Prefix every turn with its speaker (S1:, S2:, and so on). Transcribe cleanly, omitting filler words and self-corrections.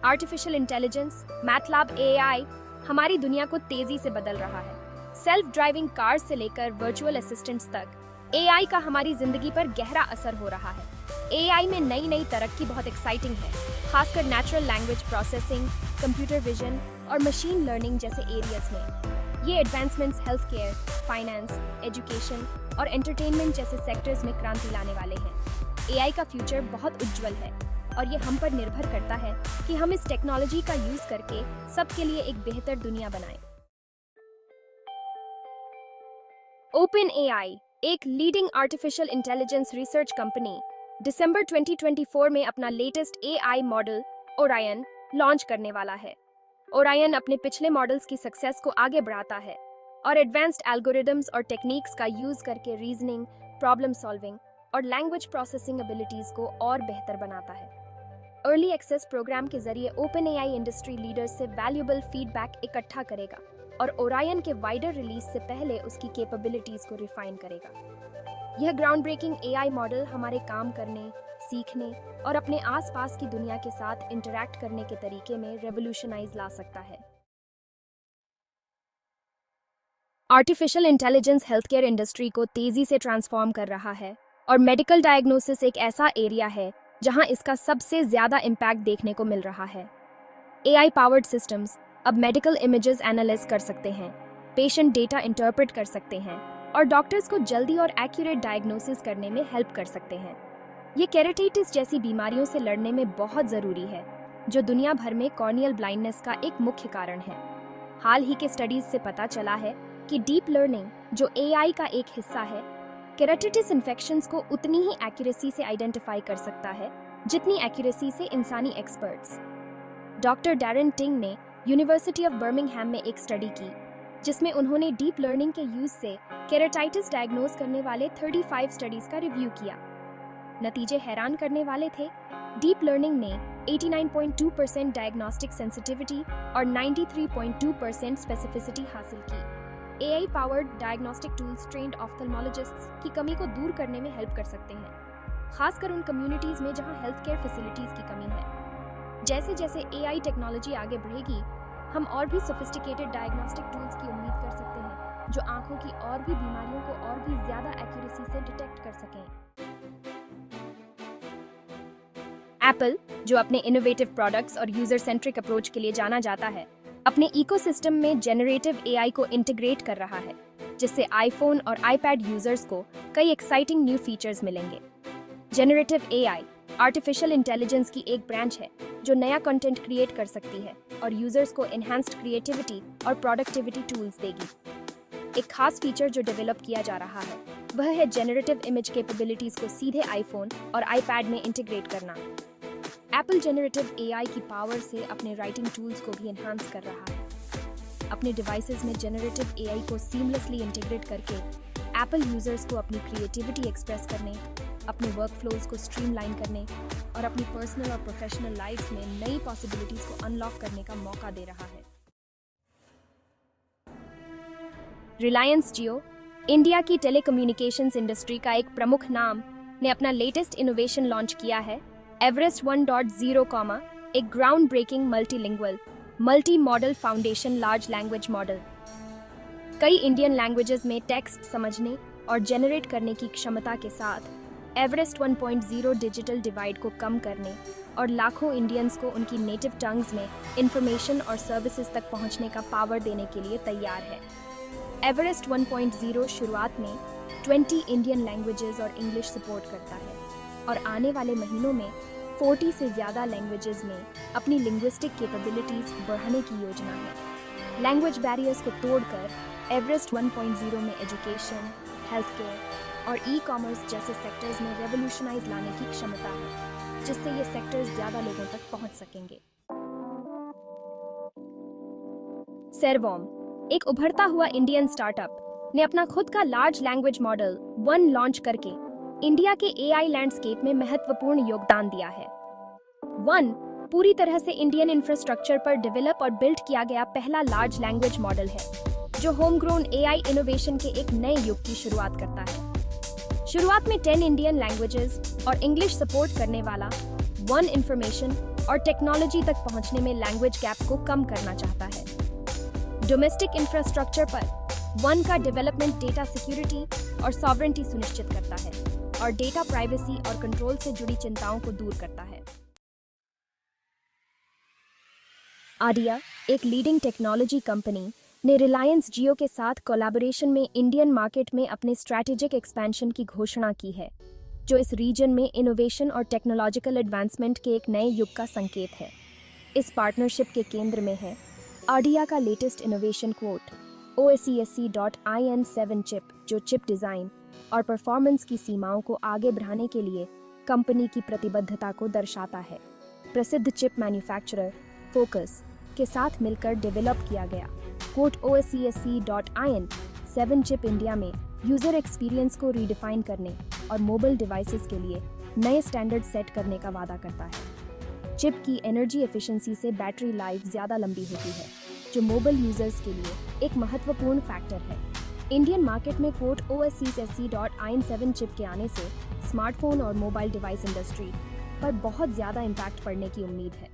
S1: Artificial intelligence, मैथलैब AI हमारी दुनिया को तेजी से बदल रहा है। सेल्फ ड्राइविंग कार्स से लेकर वर्चुअल असिस्टेंट्स तक एआई का हमारी जिंदगी पर गहरा असर हो रहा है। एआई में नई नई तरक्की बहुत एक्साइटिंग है, खासकर natural language processing, computer vision और मशीन लर्निंग जैसे एरियाज में। ये advancements health care, finance, education और एंटरटेनमेंट जैसे सेक्टर्स में क्रांति लाने वाले हैं। एआई का फ्यूचर बहुत उज्जवल है और ये हम पर निर्भर करता है कि हम इस टेक्नोलॉजी का यूज करके सबके लिए एक बेहतर दुनिया बनाएं। ओपन एआई, एक leading artificial intelligence research company, दिसंबर 2024 में अपना latest AI model Orion launch करने वाला है। ओरायन अपने पिछले मॉडल्स की सक्सेस को आगे बढ़ाता है और एडवांस्ड एल्गोरिदम्स और टेक्निक्स का यूज करके रीजनिंग, प्रॉब्लम सॉल्विंग और लैंग्वेज प्रोसेसिंग एबिलिटीज को और बेहतर बनाता है। अर्ली एक्सेस प्रोग्राम के जरिए ओपन एआई इंडस्ट्री लीडर्स से वैल्यूएबल फीडबैक इकट्ठा करेगा और ओरायन के वाइडर रिलीज से पहले उसकी कैपेबिलिटीज को रिफाइन करेगा। यह ग्राउंड ब्रेकिंग एआई मॉडल हमारे काम करने, सीखने और अपने आसपास की दुनिया के साथ इंटरैक्ट करने के तरीके में रेवोल्यूशनाइज ला सकता है। आर्टिफिशियल इंटेलिजेंस हेल्थकेयर इंडस्ट्री को तेजी से ट्रांसफॉर्म कर रहा है और मेडिकल डायग्नोसिस एक ऐसा एरिया है जहां इसका सबसे ज्यादा इम्पैक्ट देखने को मिल रहा है। एआई पावर्ड सिस्टम्स अब मेडिकल इमेजेस एनालाइज कर सकते हैं, पेशेंट डेटा इंटरप्रेट कर सकते हैं और डॉक्टर्स को जल्दी और एक्यूरेट डायग्नोसिस करने में हेल्प कर सकते हैं। ये केराटिटिस जैसी बीमारियों से लड़ने में बहुत ज़रूरी है, जो दुनिया भर में कॉर्नियल ब्लाइंडनेस का एक मुख्य कारण है। हाल ही के स्टडीज से पता चला है कि डीप लर्निंग, जो एआई का एक हिस्सा है, केराटिटिस इन्फेक्शंस को उतनी ही एक्यूरेसी से आइडेंटिफाई कर सकता है जितनी एक्यूरेसी से इंसानी एक्सपर्ट्स। डॉक्टर डैरेन टिंग ने यूनिवर्सिटी ऑफ बर्मिंघम में एक स्टडी की जिसमें उन्होंने डीप लर्निंग के यूज से केराटाइटिस डायग्नोज करने वाले 35 स्टडीज का रिव्यू किया। नतीजे हैरान करने वाले थे। डीप लर्निंग ने 89.2% डायग्नोस्टिक सेंसिटिविटी और 93.2% स्पेसिफिसिटी हासिल की। AI powered diagnostic tools trained ophthalmologists की कमी को दूर करने में हेल्प कर सकते हैं, खासकर उन कम्युनिटीज में जहां हेल्थ केयर फैसिलिटीज की कमी है। जैसे जैसे एआई टेक्नोलॉजी आगे बढ़ेगी, हम और भी सोफिस्टिकेटेड डायग्नोस्टिक टूल्स की उम्मीद कर सकते हैं जो आंखों की और भी बीमारियों को और भी ज्यादा एक्यूरेसी से डिटेक्ट कर सकें। एप्पल, जो अपने इनोवेटिव प्रोडक्ट्स और यूजर सेंट्रिक अप्रोच के लिए जाना जाता है, अपने इकोसिस्टम में जेनरेटिव एआई को इंटीग्रेट कर रहा है, जिससे आईफोन और आईपैड यूजर्स को कई एक्साइटिंग न्यू फीचर्स मिलेंगे। जेनरेटिव एआई आर्टिफिशियल इंटेलिजेंस की एक ब्रांच है जो नया कंटेंट क्रिएट कर सकती है और यूजर्स को एनहांस्ड क्रिएटिविटी और प्रोडक्टिविटी टूल्स देगी। एक खास फीचर जो डेवलप किया जा रहा है वह है जेनरेटिव इमेज कैपेबिलिटीज को सीधे आईफोन और आईपैड में इंटीग्रेट करना। एप्पल जेनरेटिव एआई की पावर से अपने राइटिंग टूल्स को भी एनहांस कर रहा है। अपने डिवाइसेस में जेनरेटिव एआई को सीमलेसली इंटीग्रेट करके एप्पल यूजर्स को अपनी क्रिएटिविटी एक्सप्रेस करने, अपने वर्कफ्लोज को स्ट्रीमलाइन करने और अपनी पर्सनल और प्रोफेशनल लाइफ्स में नई पॉसिबिलिटीज को अनलॉक करने का मौका दे रहा है। रिलायंस जियो, इंडिया की टेलीकम्युनिकेशंस इंडस्ट्री का एक प्रमुख नाम, ने अपना लेटेस्ट इनोवेशन लॉन्च किया है, एवरेस्ट 1.0, एक ground breaking multilingual multi model foundation large language model. कई इंडियन लैंग्वेजेस में टेक्स्ट समझने और जनरेट करने की क्षमता के साथ एवरेस्ट 1.0 डिजिटल डिवाइड को कम करने और लाखों इंडियंस को उनकी नेटिव टंग्स में इंफॉर्मेशन और सर्विसेज तक पहुंचने का पावर देने के लिए तैयार है। एवरेस्ट 1.0 शुरुआत में 20 इंडियन लैंग्वेजेस और इंग्लिश सपोर्ट करता है और आने वाले महीनों में 40 से ज़्यादा लैंग्वेजेस में अपनी लिंग्विस्टिक कैपेबिलिटीज बढ़ाने की योजना है। लैंग्वेज बैरियर्स को तोड़कर एवरेस्ट 1.0 में एजुकेशन, हेल्थ केयर और ई-कॉमर्स जैसे सेक्टर्स में रेवोल्यूशनाइज लाने की क्षमता है, जिससे ये सेक्टर्स ज़्यादा लोगों तक पहुंच सकेंगे। सेरवॉम, एक उभरता हुआ इंडियन स्टार्टअप, ने अपना खुद का large language model one launch करके इंडिया के एआई लैंडस्केप में महत्वपूर्ण योगदान दिया है। वन पूरी तरह से इंडियन इंफ्रास्ट्रक्चर पर डेवलप और बिल्ड किया गया पहला लार्ज लैंग्वेज मॉडल है, जो होम ग्रोन एआई इनोवेशन के एक नए युग की शुरुआत करता है। शुरुआत में 10 इंडियन लैंग्वेजेस और इंग्लिश सपोर्ट करने वाला वन इंफॉर्मेशन और टेक्नोलॉजी तक पहुंचने में लैंग्वेज गैप को कम करना चाहता है। डोमेस्टिक इंफ्रास्ट्रक्चर पर वन का डेवलपमेंट डेटा सिक्योरिटी और सॉवरेंटी सुनिश्चित करता है और डेटा प्राइवेसी और कंट्रोल से जुड़ी चिंताओं को दूर करता है। आडिया, एक लीडिंग टेक्नोलॉजी कंपनी, ने रिलायंस जियो के साथ कोलैबोरेशन में इंडियन मार्केट में अपने स्ट्रैटेजिक एक्सपेंशन की घोषणा की है, जो इस रीजन में इनोवेशन और टेक्नोलॉजिकल एडवांसमेंट के एक नए युग का संकेत है। इस पार्टनरशिप के केंद्र में है आडिया का latest innovation quote OSESC.IN7 chip, जो चिप डिजाइन और परफॉर्मेंस की सीमाओं को आगे बढ़ाने के लिए कंपनी की प्रतिबद्धता को दर्शाता है। प्रसिद्ध चिप मैन्युफैक्चरर फोकस के साथ मिलकर डेवलप किया गया क्वोट OSESC.IN7 चिप इंडिया में यूजर एक्सपीरियंस को रीडिफाइन करने और मोबाइल डिवाइसेस के लिए नए स्टैंडर्ड सेट करने का वादा करता है। चिप की एनर्जी एफिशिएंसी से बैटरी लाइफ ज्यादा लंबी होती है, जो मोबाइल यूजर्स के लिए एक महत्वपूर्ण फैक्टर है। इंडियन मार्केट में क्वोट OSESC.IN7 चिप के आने से स्मार्टफोन और मोबाइल डिवाइस इंडस्ट्री पर बहुत ज्यादा इम्पैक्ट पड़ने की उम्मीद है।